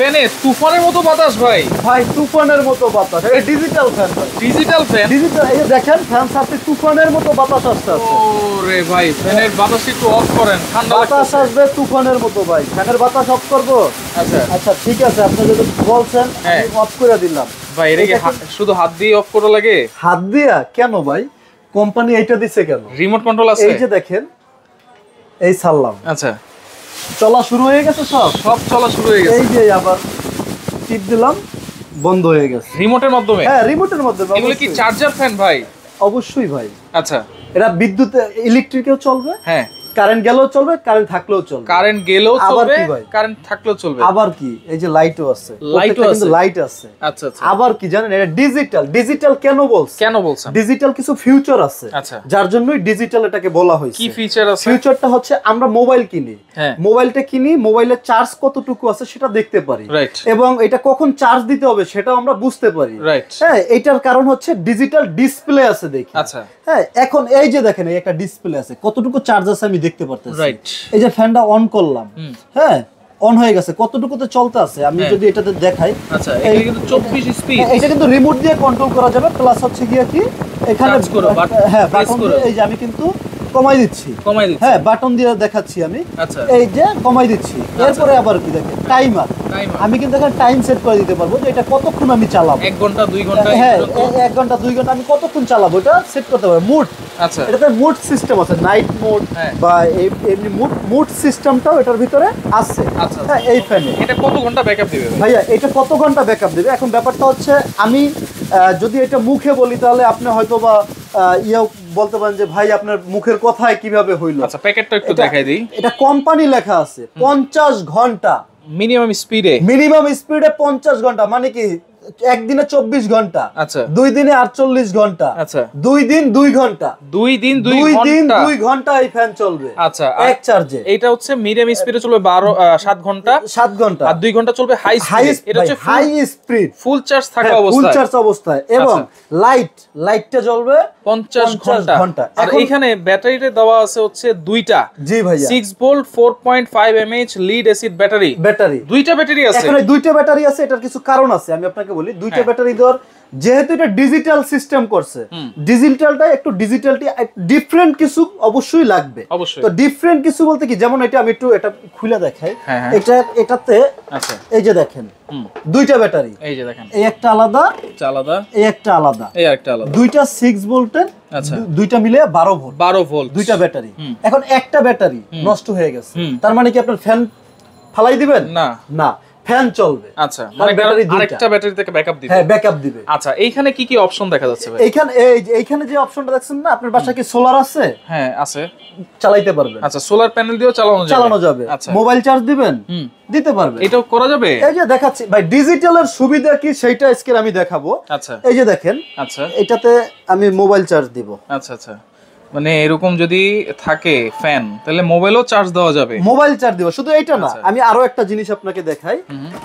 ফ্যানে তুফানের মতো বাতাস ভাই। ভাই তুফানের মতো বাতাস, এটা ডিজিটাল ফ্যান ভাই। ডিজিটাল ফ্যান, ডিজিটাল, এই যে দেখেন ফ্যান সাথে তুফানের মতো বাতাস আসছে। ওরে ভাই ফ্যানের বাতাস একটু অফ করেন, ঠান্ডা বাতাস আসবে তুফানের মতো ভাই। ফ্যানের বাতাস অফ করব? আচ্ছা আচ্ছা ঠিক আছে, আপনি যদি বলছেন আমি অফ করে দিলাম। ভাই এটা কি শুধু হাত দিয়ে অফ করা লাগে? হাত দিয়া কেন ভাই, কোম্পানি এইটা দিছে কেন? রিমোট কন্ট্রোল আছে? এই যে দেখেন, এই ছাড়লাম, আচ্ছা চলা শুরু হয়ে গেছে, সব চলা শুরু হয়ে গেছে। এই যে আবার টিপ দিলাম, বন্ধ হয়ে গেছে রিমোটের মাধ্যমে? হ্যাঁ রিমোটের মাধ্যমে। এগুলো কি চার্জার ফ্যান ভাই? অবশ্যই ভাই। আচ্ছা এটা বিদ্যুৎ ইলেকট্রিকেও চলবে, হ্যাঁ কারেন্ট গেলেও চলবে, কারেন্ট থাকলেও চলবে। কারেন্ট গেলেও আবার চলবে, কি ভাই? কারেন্ট থাকলেও চলবে। আবার কি, এই যে লাইটও আছে, লাইটও আছে, কিন্তু লাইট আছে। আচ্ছা আচ্ছা। আবার কি জানেন, এটা ডিজিটাল। ডিজিটাল কেন বলছেন? কেন বলছেন? ডিজিটাল কিছু ফিউচার আছে, আচ্ছা যার জন্যই ডিজিটাল এটাকে বলা হয়েছে। কি ফিচার আছে? ফিউচারটা হচ্ছে আমরা মোবাইল কিনি, হ্যাঁ মোবাইলটা কিনি, মোবাইলের চার্জ কতটুকু আছে সেটা দেখতে পারি, রাইট, এবং এটা কখন চার্জ দিতে হবে সেটাও আমরা বুঝতে পারি, রাইট। হ্যাঁ, এটার কারণ হচ্ছে ডিজিটাল ডিসপ্লে আছে দেখি। আচ্ছা হ্যাঁ, এখন এই যে দেখেন এই একটা ডিসপ্লে আছে, কতটুকু চার্জ আছে আমি দেখতে পারতেছি, রাইট। এই যে ফ্যানটা অন করলাম, হ্যাঁ অন হয়ে গেছে, কতটুকুতে চলতে আছে আমি যদি এটাতে দেখাই। আচ্ছা এটা কিন্তু 24 স্পিড, এটা কিন্তু রিমোট দিয়ে কন্ট্রোল করা যাবে, প্লাস হচ্ছে গিয়ে কি এখানে হ্যাঁ বাটন দিয়ে, এই যে আমি কিন্তু কমাই দিচ্ছি, হ্যাঁ বাটন দিয়ে দেখাচ্ছি আমি, আচ্ছা এই যে কমাই দিচ্ছি। এরপরে আবার কি দেখেন টাইমার, আমি কিন্তু এখানে টাইম সেট করে দিতে পারবো যে এটা কতক্ষণ আমি চালাবো, 1 ঘন্টা 2 ঘন্টা, হ্যাঁ 1 ঘন্টা 2 ঘন্টা আমি কতক্ষণ চালাবো এটা সেট করতে পারবো। মুড, আচ্ছা এটাতে মুড সিস্টেম আছে, নাইট মোড বা এমনি মুড সিস্টেমটাও এটার ভিতরে আছে। আচ্ছা হ্যাঁ এই ফ্যানে এটা কত ঘন্টা ব্যাকআপ দিবে ভাইয়া? এটা কত ঘন্টা ব্যাকআপ দিবে? এখন ব্যাপারটা হচ্ছে আমি যদি এটা মুখে বলি তাহলে আপনি হয়তো বা ইয়েও বলতে পারেন যে ভাই আপনার মুখের কথায় কিভাবে হইলো। আচ্ছা প্যাকেটটা একটু দেখাই দিই। এটা কোম্পানি লেখা আছে 50 ঘন্টা মিনিমাম স্পিডে, 50 ঘন্টা, মানে কি একদিনে 24 ঘন্টা, আচ্ছা 2 দিনে 48 ঘন্টা, আচ্ছা 2 দিন 2 ঘন্টা, 2 দিন 2 2 ঘন্টা এই ফ্যান চলবে। আচ্ছা এক চার্জে। এটা হচ্ছে মিডিয়াম স্পিডে চলবে 7 ঘন্টা, 7 ঘন্টা, আর 2 ঘন্টা চলবে হাই স্পিড। এটা হচ্ছে হাই স্পিড, ফুল চার্জ থাকা অবস্থায়, ফুল চার্জ অবস্থায়, এবং লাইটটা জ্বলবে 50 ঘন্টা। আর এখানে ব্যাটারিতে দেওয়া আছে হচ্ছে দুইটা, জি ভাইয়া, 6 volt 4.5 mAh lead acid battery. দুইটা ব্যাটারি আছে, এখানে দুইটা ব্যাটারি আছে। এটার কিছু কারণ আছে, আমি আপনাকে বলি। দুইটা ব্যাটারি দেওয়ার, যেহেতু এটা ডিজিটাল সিস্টেম করছে, ডিজিটালটা একটু ডিজিটালটি ডিফারেন্ট কিছু অবশ্যই লাগবে। অবশ্যই। তো ডিফারেন্ট কিছু বলতে কি, যেমন এটা আমি একটু এটা খুলে দেখাই। এটাতে আচ্ছা এই যে দেখেন দুইটা ব্যাটারি, এই যে দেখেন, এই একটা আলাদা, আলাদা, এই একটা আলাদা, এই আরেকটা আলাদা, দুইটা 6 ভোল্টের, আচ্ছা দুইটা মিলে 12 ভোল্ট, 12 ভোল্ট দুইটা ব্যাটারি। এখন একটা ব্যাটারি নষ্ট হয়ে গেছে, তার মানে কি আপনার ফ্যান ফালাই দিবেন? না না, ফ্যান চলবে। আচ্ছা, মানে ব্যাটারি আরেকটা ব্যাটারি থেকে ব্যাকআপ দিবে। হ্যাঁ ব্যাকআপ দিবে। আচ্ছা এইখানে কি কি অপশন দেখা যাচ্ছে ভাই? এইখানে যে অপশনটা দেখছেন না, আপনার বাসায় কি সোলার আছে? হ্যাঁ আছে, চালাইতে পারবেন। আচ্ছা সোলার প্যানেল দিয়েও চালানো যাবে। আচ্ছা মোবাইল চার্জ দিবেন, দিতে পারবেন, এটাও করা যাবে। এই যে দেখাচ্ছি ভাই ডিজিটালের সুবিধা কি সেইটা আজকে আমি দেখাবো। আচ্ছা এই যে দেখেন, আচ্ছা এটাতে আমি মোবাইল চার্জ দিব। আচ্ছা আচ্ছা, মানে এরকম যদি থাকে ফ্যান, তাহলে মোবাইলও চার্জ দেওয়া যাবে। মোবাইল চার্জ দিব, শুধু এইটা না, আমি আরো একটা জিনিস আপনাকে দেখাই।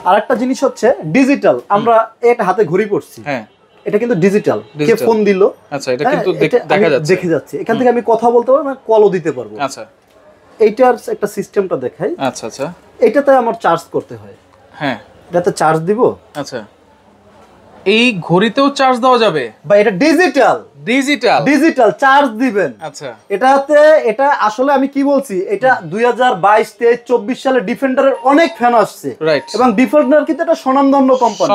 আরেকটা জিনিস হচ্ছে ডিজিটাল, আমরা এটা হাতে ঘড়ি পড়ছি, হ্যাঁ এটা কিন্তু ডিজিটাল, কে ফোন দিল, আচ্ছা এটা কিন্তু দেখা যাচ্ছে, দেখে যাচ্ছে, এখান থেকে আমি কথা বলতে পারবো, মানে কলও দিতে পারবো। আচ্ছা এইটার একটা সিস্টেমটা দেখাই। আচ্ছা আচ্ছা, এটাতে আমার চার্জ করতে হয়, হ্যাঁ এটাতে চার্জ দিব। আচ্ছা এই ঘড়িতেও চার্জ দেওয়া যাবে বা এটা ডিজিটাল চার্জ দিবেন। আচ্ছা এটাতে, এটা আসলে আমি কি বলছি, এটা 2022, 23, 24 সালে ডিফেন্ডারের অনেক ফ্যান আসছে, এবং ডিফেন্ডার কিন্তু এটা স্বনামধন্য কোম্পানি,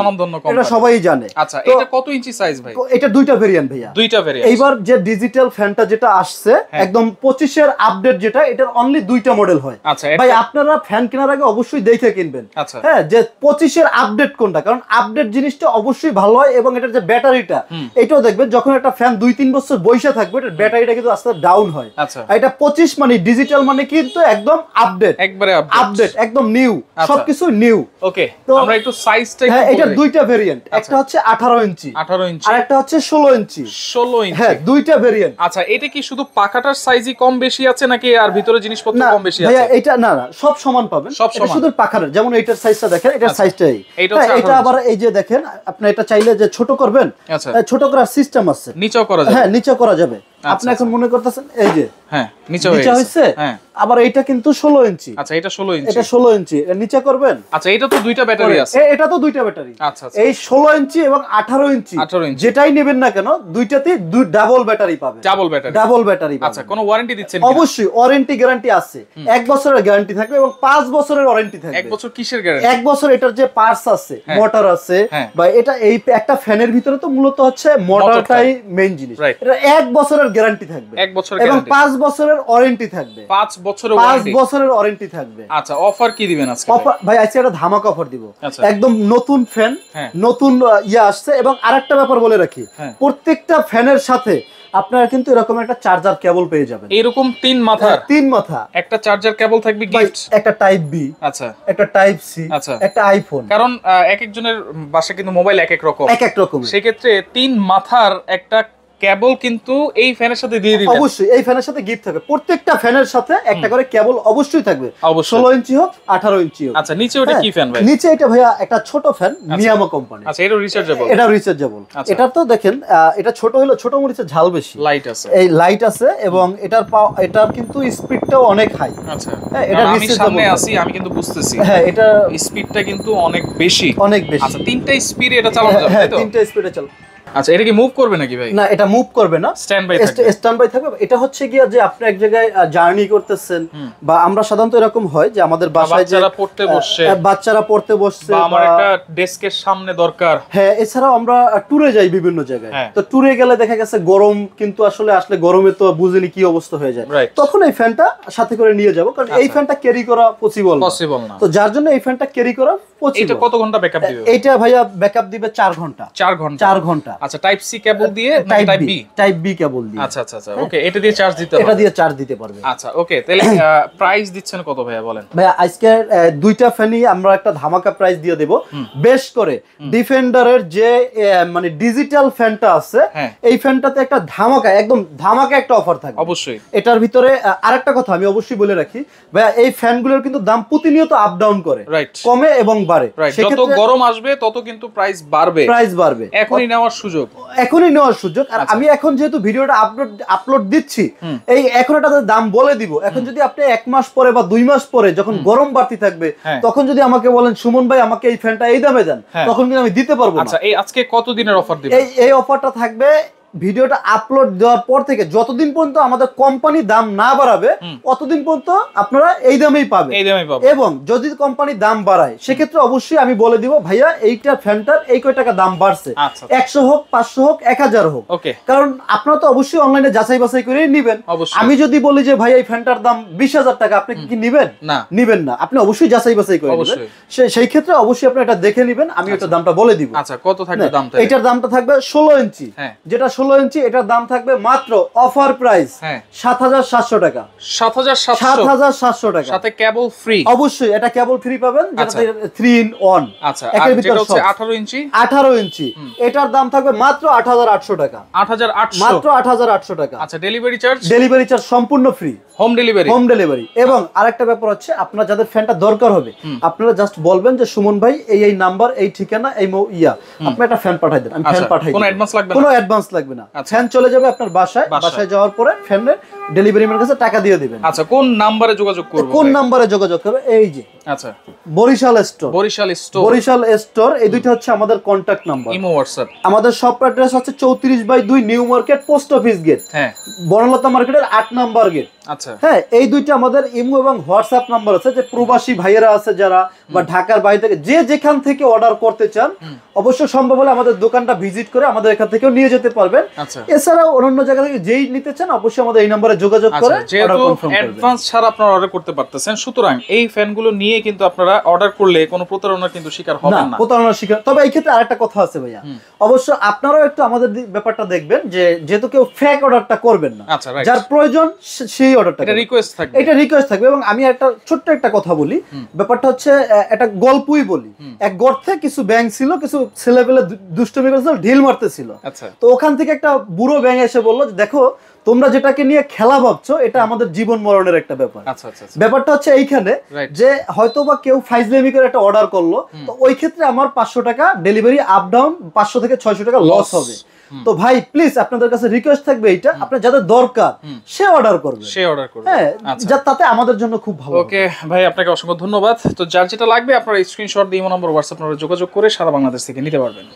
এটা সবাই জানে। আচ্ছা এটা কত ইঞ্চি সাইজ ভাই? এটা দুইটা ভেরিয়েন্ট ভাইয়া, দুইটা ভেরিয়েন্ট। এইবার যে ডিজিটাল ফ্যানটা যেটা আসছে একদম 25 এর আপডেট, যেটা এটার অনলি দুইটা মডেল হয়। আচ্ছা ভাই আপনারা ফ্যান কেনার আগে অবশ্যই দেখে কিনবেন, হ্যাঁ যে 25 এর আপডেট কোনটা, কারণ আপডেট জিনিসটা অবশ্যই ভালো হয়, এবং এটার যে ব্যাটারিটা এটাও দেখবেন, যখন একটা ফ্যান 2-3 বছর বসে থাকবে এটার ব্যাটারিটা কিন্তু আস্তে ডাউন হয়। আচ্ছা এটা 25 মানে ডিজিটাল, মানে কিন্তু একদম আপডেট, একবারে আপডেট, একদম নিউ, সবকিছু নিউ। ওকে, তো আমরা একটু সাইজটা, হ্যাঁ এটা দুইটা ভেরিয়েন্ট, একটা হচ্ছে 18 ইঞ্চি আর একটা হচ্ছে 16 ইঞ্চি। হ্যাঁ দুইটা ভেরিয়েন্ট। আচ্ছা এটা কি শুধু পাখাটার সাইজই কম বেশি আছে, নাকি আর ভিতরে জিনিসপত্র কম বেশি আছে? ভাইয়া এটা না সব সমান পাবেন, শুধু পাখার, যেমন এটার সাইজটা দেখেন, এটার সাইজটাই, এটা আবার এই যে দেখেন, আপনি এটা চাইলে যে ছোট করবেন, ছোট করার সিস্টেম আছে, নিচেও করা যাবে, হ্যাঁ নিচেও করা যাবে। আপনি এখন মনে করতেছেন এই যে হ্যাঁ নিচে হইছে, আবার এটা কিন্তু 16 ইঞ্চি। আচ্ছা এটা 16 ইঞ্চি, এটা 16 ইঞ্চি এর নিচে করবেন। আচ্ছা এটা তো দুইটা ব্যাটারি আছে, এটা তো দুইটা ব্যাটারি। আচ্ছা এই 16 ইঞ্চি এবং 18 ইঞ্চি যেটাই নেবেন না কেন দুইটাতেই ডাবল ব্যাটারি পাবেন। Double battery. আচ্ছা কোনো ওয়ারেন্টি দিচ্ছেন? অবশ্যই ওয়ারেন্টি গ্যারান্টি আছে, 1 বছরের গ্যারান্টি থাকবে এবং 5 বছরের ওয়ারেন্টি থাকবে। 1 বছর কিসের গ্যারান্টি? 1 বছর এটার যে পার্টস আছে, মোটর আছে বা এটা এই একটা ফ্যানের ভিতরে তো মূলত হচ্ছে মোটরটাই মেইন জিনিস। এটা 1 বছরের গ্যারান্টি থাকবে, 1 বছর এবং 5 বছরের ওয়ারেন্টি থাকবে। 5 বছরের ওয়ারেন্টি থাকবে। আচ্ছা অফার কি দিবেন আজকে? অফার ভাই আজকে একটা ধামাকা অফার দিব। একদম নতুন ফ্যান, নতুন আসছে। এবং আরেকটা ব্যাপার বলে রাখি, প্রত্যেকটা ফ্যানের সাথে আপনারা কিন্তু এরকম একটা চার্জার কেবল পেয়ে যাবেন। এরকম 3 মাথা একটা চার্জার কেবল থাকবে গিফট। একটা টাইপ বি, আচ্ছা একটা টাইপ সি, আচ্ছা একটা আইফোন। কারণ এক একজনের বাসায় কিন্তু মোবাইল এক এক রকম, সেই ক্ষেত্রে 3 মাথার একটা কেবল কিন্তু এই ফ্যানের সাথে দিয়ে দিবেন। অবশ্যই এই ফ্যানের সাথে গিফট থাকবে, প্রত্যেকটা ফ্যানের সাথে একটা করে কেবল অবশ্যই থাকবে, 16 ইঞ্চি হোক 18 ইঞ্চি হোক। আচ্ছা নিচে ওটা কি ফ্যান ভাই? নিচে এটা ভাইয়া একটা ছোট ফ্যান, মিয়ামো কোম্পানি। আচ্ছা এটা রিচার্জেবল? এটা রিচার্জেবল। এটা তো দেখেন এটা ছোট হলো, ছোট মরিচের ঝাল বেশি, লাইট আছে, এই লাইট আছে এবং এটার কিন্তু স্পিডটাও অনেক হাই। আচ্ছা এটা আমি সামনে আছি, আমি কিন্তু বুঝতেছি হ্যাঁ এটা স্পিডটা কিন্তু অনেক বেশি। আচ্ছা তিনটা স্পিডে এটা চালানো যাবে তাই তো? তিনটা স্পিডে চালানো। আচ্ছা এটা কি মুভ করবে নাকি ভাই? না এটা মুভ করবে না, স্ট্যান্ড বাই থাকবে। এটা হচ্ছে গিয়া যে আপনি এক জায়গায় জার্নি করতেছেন, বা আমরা সাধারণত এরকম হয় যে আমাদের বাসায় বাচ্চারা পড়তে বসছে, বা আমার একটা ডেস্কের সামনে দরকার। হ্যাঁ এছাড়াও আমরা ট্যুরে যাই বিভিন্ন জায়গায়, তো ট্যুরে গেলে দেখা গেছে গরম কিন্তু আসলে গরমে তো বুঝিনি কি অবস্থা হয়ে যায়, তখন এই ফ্যানটা সাথে করে নিয়ে যাব, কারণ এই ফ্যানটা ক্যারি করা পসিবল না। তো যার জন্য এই ফ্যানটা ক্যারি করা পসিবল। এটা কত ঘন্টা ব্যাকআপ দিবে? এটা ভাইয়া ব্যাকআপ দিবে 4 ঘন্টা। 4 ঘন্টা। আচ্ছা টাইপ সি কেবল দিয়ে না টাইপ বি কেবল দিয়ে? আচ্ছা ওকে, এটা দিয়ে চার্জ দিতে পারবে? এটা দিয়ে চার্জ দিতে পারবে। আচ্ছা ওকে, তাহলে প্রাইস দিচ্ছেন কত ভাইয়া বলেন? ভাইয়া আজকে দুইটা ফ্যানই আমরা একটা ধামাকা প্রাইস দিয়ে দেব। বেশ করে ডিফেন্ডারের যে মানে ডিজিটাল ফ্যানটা আছে, এই ফ্যানটাতে একটা একদম ধামাকা একটা অফার থাকবে অবশ্যই। এটার ভিতরে আরেকটা কথা আমি অবশ্যই বলে রাখি ভাইয়া, এই ফ্যানগুলোর কিন্তু দাম প্রতিনিয়ত আপ ডাউন করে, কমে এবং বাড়ে। যত গরম আসবে তত কিন্তু প্রাইস বাড়বে। এখনই নেওয়ার সুযোগ। আর আমি এখন যেহেতু ভিডিওটা আপলোড দিচ্ছি, এখন একটা দাম বলে দিব। এখন যদি আপনি 1 মাস পরে বা 2 মাস পরে যখন গরম বাড়তি থাকবে, তখন যদি আমাকে বলেন সুমন ভাই আমাকে এই ফ্যানটা এই দামে দেন, তখন কিন্তু আমি দিতে পারবো না। আচ্ছা এই আজকে কত দিনের অফার দিবেন? এই অফারটা থাকবে ভিডিওটা আপলোড দেওয়ার পর থেকে যতদিন পর্যন্ত আমাদের কোম্পানি দাম না বাড়াবে, ততদিন পর্যন্ত আপনারা এই দামেই পাবেন। এবং যদি কোম্পানি দাম বাড়ায়, সেক্ষেত্রে অবশ্যই আমি বলে দিব ভাইয়া এইটা ফ্যানটার এই কয় টাকা দাম বাড়ছে, 100 হোক 500 হোক 1000 হোক, কারণ আপনারা তো অবশ্যই অনলাইনে যাচাই বাছাই করে নিবেন। আমি যদি বলি যে ভাই এই ফ্যানটার দাম 20000 টাকা, আপনি কি নিবেন? নিবেন না, আপনি অবশ্যই যাচাই বাছাই করে নেবেন। সেই ক্ষেত্রে অবশ্যই আপনি এটা দেখে নেবেন, আমি এটা দামটা বলে দিব। আচ্ছা কত থাকবে দামটা? এটার দামটা থাকবে 16 ইঞ্চি, যেটা 16 ইঞ্চি, এটার দাম থাকবে মাত্র অফার প্রাইস 7700 টাকা। 7700 টাকা, সাথে কেবল ফ্রি। অবশ্যই এটা কেবল ফ্রি পাবেন, যেটা 3 in 1। আচ্ছা আর যেটা হচ্ছে 18 ইঞ্চি, এটার দাম থাকবে মাত্র 8800 টাকা। 8800, মাত্র 8800 টাকা। আচ্ছা ডেলিভারি চার্জ সম্পূর্ণ ফ্রি, হোম ডেলিভারি। এবং আরেকটা ব্যাপার হচ্ছে, আপনারা যাদের ফ্যানটা দরকার হবে, আপনারা জাস্ট বলবেন যে সুমন ভাই এই নাম্বার, এই ঠিকানা, এই আপনি একটা ফ্যান পাঠাই দেন, আমি ফ্যান পাঠাই দেব। কোনো অ্যাডভান্স লাগবে না। ফ্যান চলে যাবে আপনার বাসায় যাওয়ার পরে ফ্যানের ডেলিভারি ম্যানের কাছে টাকা দিয়ে দিবেন। আচ্ছা কোন নাম্বারে যোগাযোগ করব? এই যে আচ্ছা বরিশাল স্টোর, এই দুইটা হচ্ছে আমাদের কন্টাক্ট নাম্বার, ইমো হোয়াটসঅ্যাপ। আমাদের শপ অ্যাড্রেস হচ্ছে 34/2 new market, post office gate, Banalata মার্কেটের 8 নাম্বার গেট। আচ্ছা হ্যাঁ, এই দুইটা আমাদের ইমো এবং হোয়াটসঅ্যাপ নাম্বার আছে। যে প্রবাসী ভাইয়েরা আছে যারা, বা ঢাকার বাইরে থেকে যে যেখান থেকে অর্ডার করতে চান, অবশ্যই সম্ভব হলে আমাদের দোকানটা ভিজিট করে আমাদের এখান থেকেও নিয়ে যেতে পারবেন। এছাড়াও অন্য জায়গা থেকে যেই নিতে চান, অবশ্যই আমাদের এই নম্বরে যোগাযোগ করে অ্যাডভান্স ছাড়া আপনারা অর্ডার করতে পারতেছেন। সুতরাং এই ফ্যানগুলো নিয়ে কিন্তু আপনারা অর্ডার করলে কোনো প্রতারণার কিন্তু শিকার হবেন না। তবে এই ক্ষেত্রে আরেকটা কথা আছে ভাইয়া, অবশ্য আপনারাও একটু আমাদের ব্যাপারটা দেখবেন যে যেহেতু কেউ ফেক অর্ডারটা করবেন না, যার প্রয়োজন সেই অর্ডারটা, এটা রিকোয়েস্ট থাকবে। এবং আমি একটা ছোট্ট একটা কথা বলি, ব্যাপারটা হচ্ছে একটা গল্পই বলি। এক গর্তে কিছু ব্যাঙ ছিল, কিছু ছেলেপেলে দুষ্টুমি করছিল, ঢিল মারতেছিল। তো ওখান থেকে একটা বুড়ো ব্যাঙ এসে বললো, দেখো তোমরা যেটাকে নিয়ে খেলা ভাবছো, এটা আমাদের জীবন মরণের একটা ব্যাপার। ব্যাপারটা হচ্ছে এইখানে যে হয়তো বা কেউ ফাইজলামি করে একটা অর্ডার করলো, তো ওই ক্ষেত্রে আমার 500 টাকা ডেলিভারি আপ ডাউন, 500 থেকে 600 টাকা লস হবে। তো ভাই প্লিজ আপনাদের কাছে রিকোয়েস্ট থাকবে এটা, আপনার যাদের দরকার সে অর্ডার করবে, হ্যাঁ, তাতে আমাদের জন্য খুব ভালো। ওকে ভাই, আপনাকে অসংখ্য ধন্যবাদ। তো যার যেটা লাগবে আপনারা স্ক্রিনশট দিয়ে নম্বর হোয়াটসঅ্যাপ নম্বরে যোগাযোগ করে সারা বাংলাদেশ থেকে নিতে পারবেন।